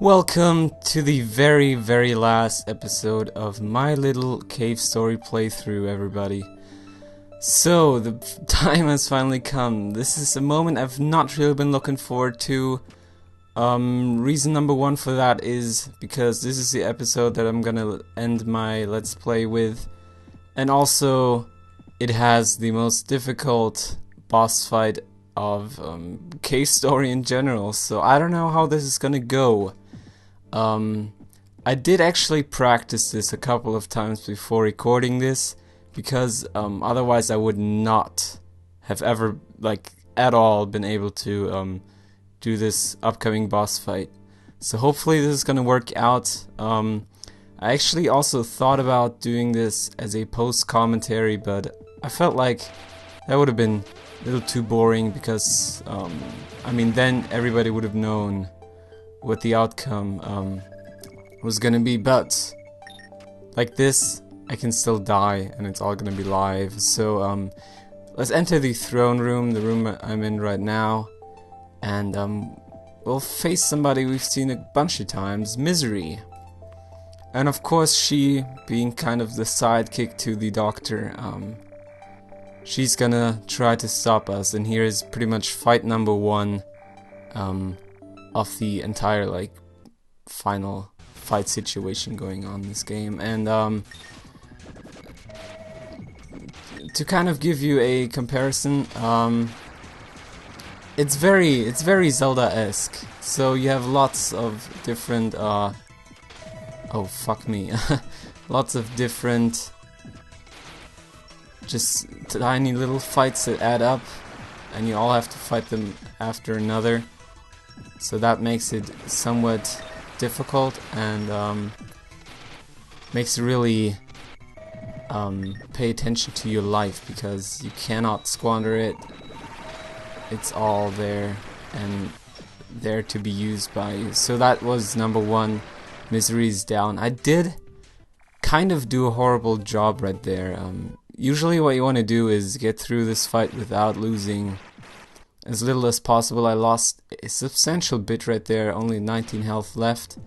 Welcome to the very last episode of my little cave story playthrough, everybody. So, the time has finally come. This is a moment I've not really been looking forward to. Reason number one for that is because this is the episode that I'm gonna end my Let's Play with. And also, it has the most difficult boss fight of cave story in general. So I don't know how this is gonna go. I did actually practice this a couple of times before recording this, because otherwise I would not have ever, at all been able to do this upcoming boss fight. So hopefully this is gonna work out. I actually also thought about doing this as a post-commentary, but I felt like that would have been a little too boring, because, then everybody would have known what the outcome was gonna be, but like this I can still die and it's all gonna be live. So let's enter the throne room, the room I'm in right now, and we'll face somebody we've seen a bunch of times, Misery. And of course, she being kind of the sidekick to the doctor, she's gonna try to stop us, and here is pretty much fight number one of the entire final fight situation going on in this game. And to kind of give you a comparison, it's very Zelda-esque. So you have lots of different oh fuck me lots of different just tiny little fights that add up, and you all have to fight them after another. So that makes it somewhat difficult, and makes it really pay attention to your life, because you cannot squander it. It's all there and there to be used by you. So that was number one. Misery's down. I did kind of do a horrible job right there. Usually what you want to do is get through this fight without losing as little as possible. I lost a substantial bit right there, only 19 health left.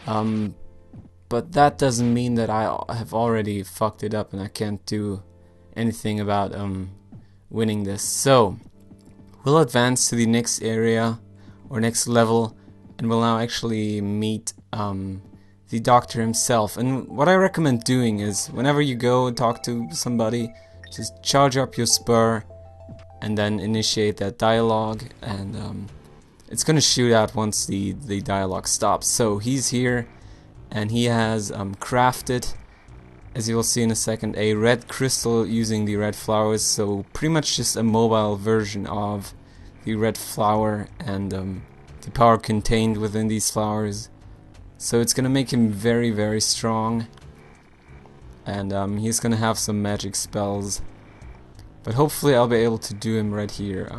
But that doesn't mean that I have already fucked it up and I can't do anything about winning this. So we'll advance to the next area or next level, and we'll now actually meet the doctor himself. And what I recommend doing is, whenever you go and talk to somebody, just charge up your spur and then initiate that dialogue, and it's gonna shoot out once the dialogue stops. So he's here, and he has crafted, as you will see in a second, a red crystal using the red flowers. So pretty much just a mobile version of the red flower and the power contained within these flowers. So it's gonna make him very strong, and he's gonna have some magic spells. But hopefully I'll be able to do him right here.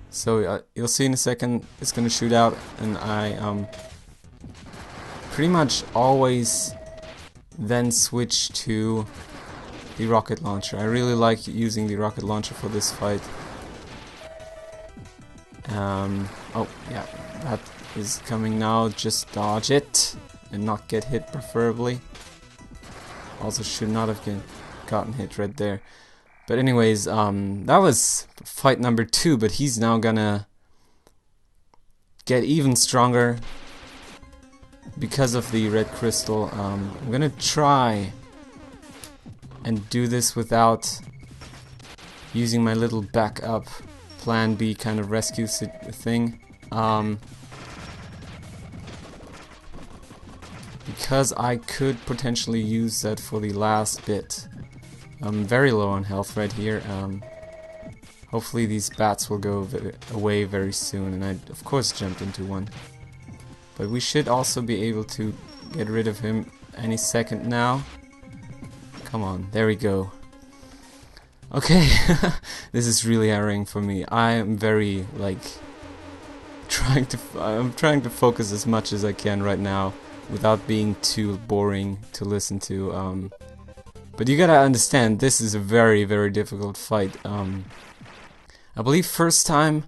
So you'll see in a second, it's gonna shoot out, and I pretty much always then switch to the rocket launcher. I really like using the rocket launcher for this fight. Oh yeah, that is coming now. Just dodge it and not get hit, preferably. Also should not have gotten hit right there. But anyways, that was fight number two, but he's now gonna get even stronger because of the red crystal. I'm gonna try and do this without using my little backup plan B kind of rescue thing. Because I could potentially use that for the last bit. I'm very low on health right here. Hopefully these bats will go away very soon, and I of course jumped into one. But we should also be able to get rid of him any second now. Come on, there we go. Okay, this is really harrowing for me. I am very I'm trying to focus as much as I can right now without being too boring to listen to. But you gotta understand, this is a very difficult fight. I believe first time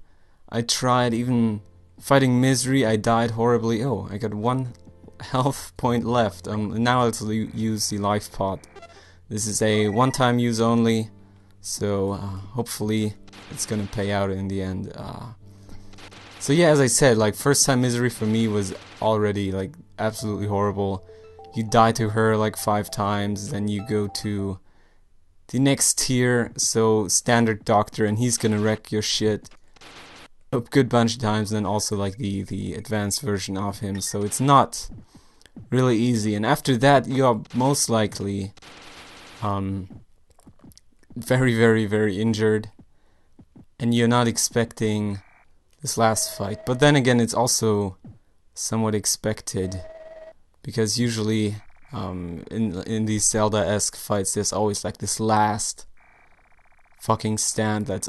I tried even fighting Misery, I died horribly. Oh, I got 1 health point left. Now let's use the life pot. This is a one-time use only, so hopefully it's gonna pay out in the end. So yeah, as I said, like, first time Misery for me was already like absolutely horrible. You die to her like 5 times, then you go to the next tier, so standard doctor, and he's gonna wreck your shit a good bunch of times, and then also like the advanced version of him, so it's not really easy. And after that you are most likely very, very, very injured, and you're not expecting this last fight. But then again, it's also somewhat expected, because usually in these Zelda-esque fights there's always like this last fucking stand that's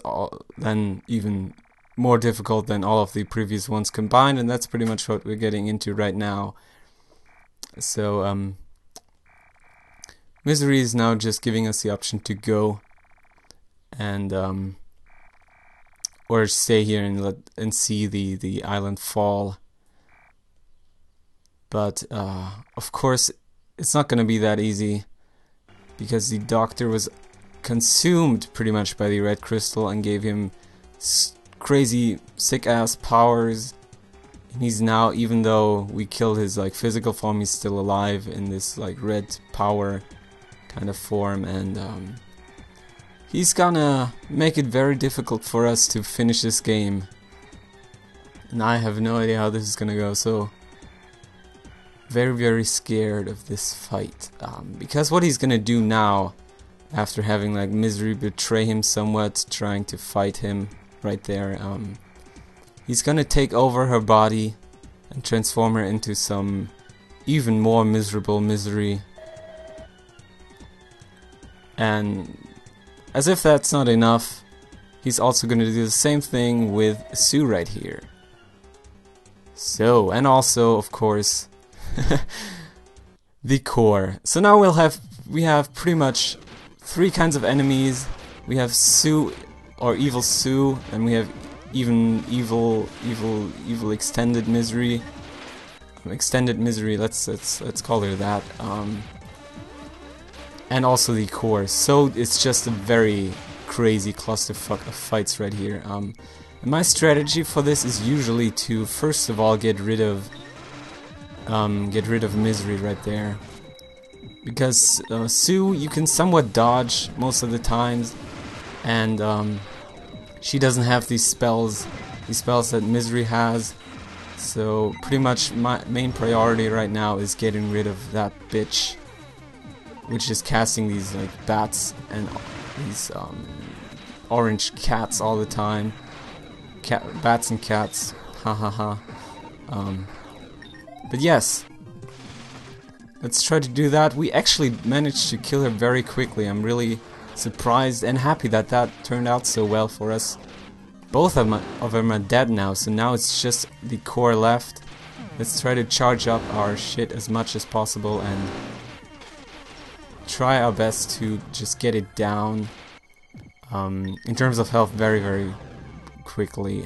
then even more difficult than all of the previous ones combined, and that's pretty much what we're getting into right now. So Misery is now just giving us the option to go and or stay here and see the island fall. But of course it's not gonna be that easy, because the doctor was consumed pretty much by the red crystal and gave him crazy sick ass powers. And he's now, even though we killed his like physical form, he's still alive in this like red power kind of form, and he's gonna make it very difficult for us to finish this game. And I have no idea how this is gonna go, so very, very scared of this fight, because what he's gonna do now, after having like Misery betray him somewhat, trying to fight him right there, he's gonna take over her body and transform her into some even more miserable Misery. And as if that's not enough, he's also gonna do the same thing with Sue right here. So, and also of course the core. So now we have pretty much 3 kinds of enemies. We have Sue, or evil Sue, and we have even evil extended Misery. Extended Misery, let's call her that. And also the core. So it's just a very crazy clusterfuck of fights right here. And my strategy for this is usually to first of all get rid of Misery right there, because Sue you can somewhat dodge most of the times, and she doesn't have these spells that Misery has. So pretty much my main priority right now is getting rid of that bitch, which is casting these like bats and these orange cats all the time. Bats and cats, ha ha ha. But yes, let's try to do that. We actually managed to kill her very quickly. I'm really surprised and happy that that turned out so well for us. Both of them are dead now, so now it's just the core left. Let's try to charge up our shit as much as possible and try our best to just get it down in terms of health very, very quickly.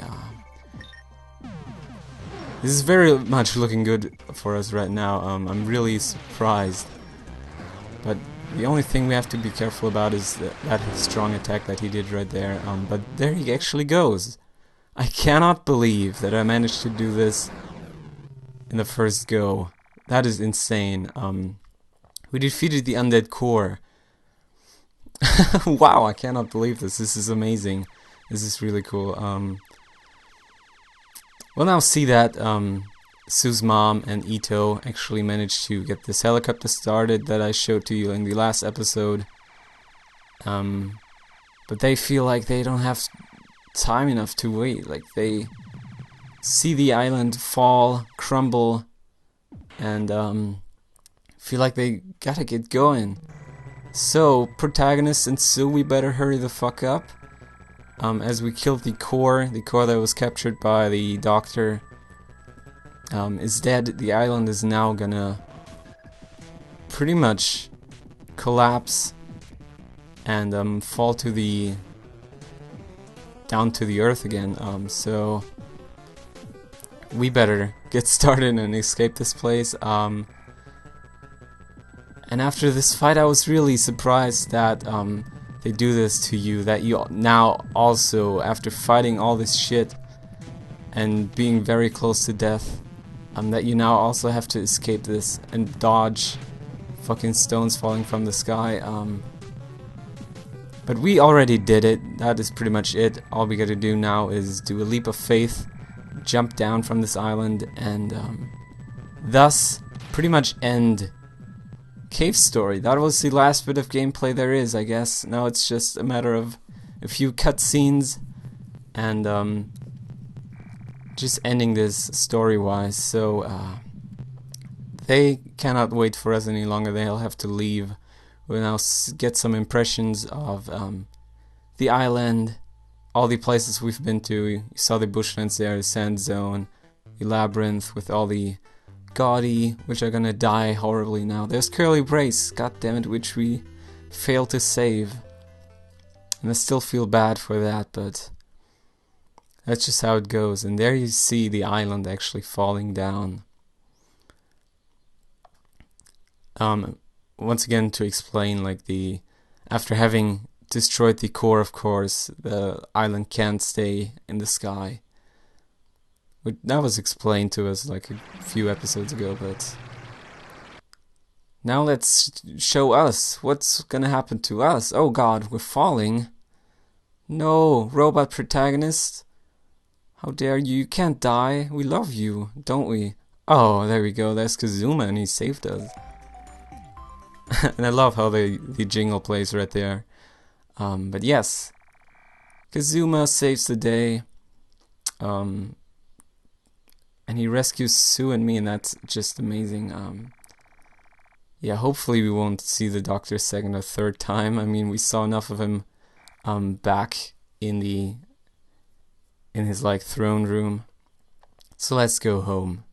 This is very much looking good for us right now. I'm really surprised. But the only thing we have to be careful about is that strong attack that he did right there. But there he actually goes. I cannot believe that I managed to do this in the first go. That is insane. We defeated the undead core. Wow, I cannot believe this. This is amazing. This is really cool. We'll now see that Sue's mom and Ito actually managed to get this helicopter started that I showed to you in the last episode. But they feel like they don't have time enough to wait. Like, they see the island fall, crumble, and feel like they gotta get going. So, protagonist and Sue, we better hurry the fuck up. As we killed the core that was captured by the doctor is dead. The island is now gonna pretty much collapse and fall to down to the earth again. So we better get started and escape this place. And after this fight, I was really surprised that they do this to you, that you now also, after fighting all this shit and being very close to death, that you now also have to escape this and dodge fucking stones falling from the sky. But we already did it. That is pretty much it. All we gotta do now is do a leap of faith, jump down from this island, and thus pretty much end Cave Story. That was the last bit of gameplay there is, I guess. Now it's just a matter of a few cutscenes and just ending this story-wise. So they cannot wait for us any longer. They'll have to leave. We'll now get some impressions of the island, all the places we've been to. You saw the bushlands there, the sand zone, the labyrinth with all the gaudy, which are gonna die horribly now. There's Curly Brace, goddammit, which we failed to save. And I still feel bad for that, but that's just how it goes. And there you see the island actually falling down. Once again, to explain, like, after having destroyed the core, of course, the island can't stay in the sky. That was explained to us like a few episodes ago, but now let's show us what's gonna happen to us. Oh god, we're falling. No, robot protagonist. How dare you? You can't die. We love you, don't we? Oh, there we go. There's Kazuma, and he saved us. And I love how the jingle plays right there. But yes, Kazuma saves the day. And he rescues Sue and me, and that's just amazing. Yeah, hopefully we won't see the Doctor a second or third time. I mean, we saw enough of him back in his like throne room. So let's go home.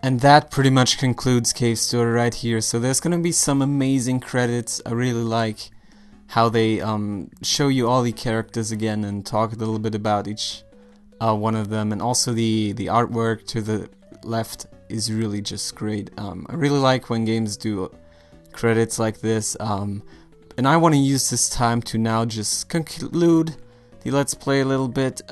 And that pretty much concludes Cave Story right here. So there's gonna be some amazing credits. I really like how they show you all the characters again and talk a little bit about each one of them, and also the artwork to the left is really just great. I really like when games do credits like this, and I want to use this time to now just conclude the Let's Play a little bit.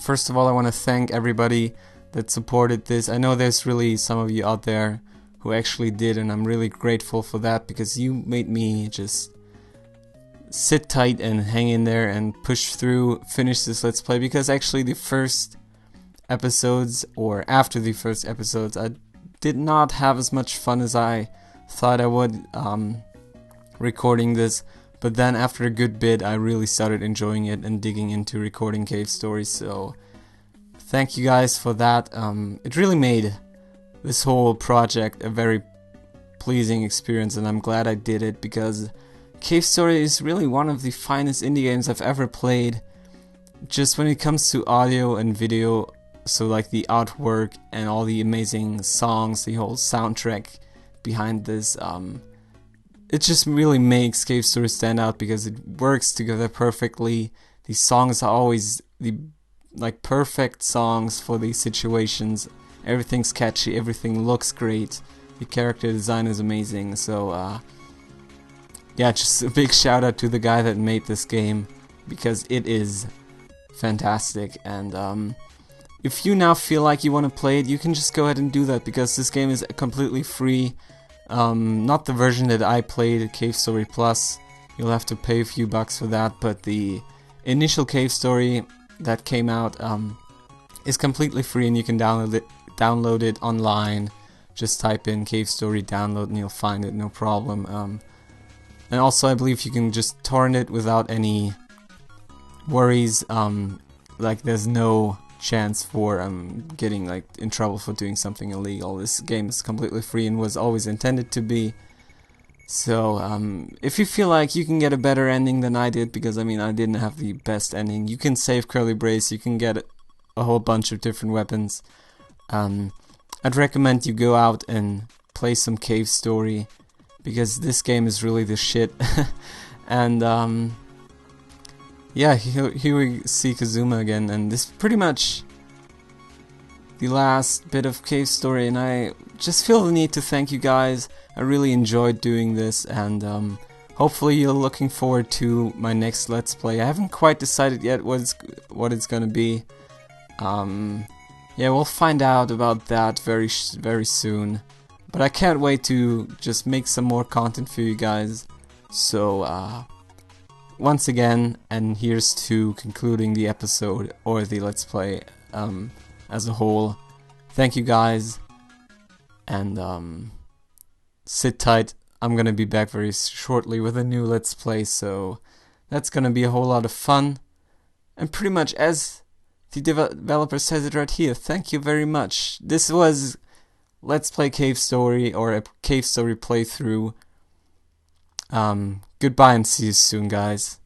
First of all, I want to thank everybody that supported this. I know there's really some of you out there who actually did, and I'm really grateful for that, because you made me just sit tight and hang in there and push through, finish this Let's Play, because actually the first episodes, or after the first episodes, I did not have as much fun as I thought I would recording this, but then after a good bit I really started enjoying it and digging into recording Cave Stories, so thank you guys for that. It really made this whole project a very pleasing experience, and I'm glad I did it, because Cave Story is really one of the finest indie games I've ever played. Just when it comes to audio and video, so like the artwork and all the amazing songs, the whole soundtrack behind this, it just really makes Cave Story stand out, because it works together perfectly. The songs are always the perfect songs for these situations. Everything's catchy, everything looks great, the character design is amazing, so yeah, just a big shout out to the guy that made this game, because it is fantastic. And if you now feel like you want to play it, you can just go ahead and do that, because this game is completely free. Not the version that I played, Cave Story Plus. You'll have to pay a few bucks for that, but the initial Cave Story that came out is completely free, and you can download it online. Just type in Cave Story download and you'll find it, no problem. And also I believe you can just torrent it without any worries. Like there's no chance for getting like in trouble for doing something illegal. This game is completely free and was always intended to be. So if you feel like you can get a better ending than I did, because I mean I didn't have the best ending, you can save Curly Brace, you can get a whole bunch of different weapons. I'd recommend you go out and play some Cave Story, because this game is really the shit. And yeah, here we see Kazuma again, and this is pretty much the last bit of Cave Story, and I just feel the need to thank you guys. I really enjoyed doing this, and hopefully you're looking forward to my next Let's Play. I haven't quite decided yet what it's gonna be. Yeah, we'll find out about that very soon. But I can't wait to just make some more content for you guys. So, once again, and here's to concluding the episode, or the Let's Play, as a whole. Thank you guys, and sit tight. I'm gonna be back very shortly with a new Let's Play, so that's gonna be a whole lot of fun. And pretty much as the developer says it right here, thank you very much. This was Let's Play Cave Story, or a Cave Story playthrough. Goodbye and see you soon, guys.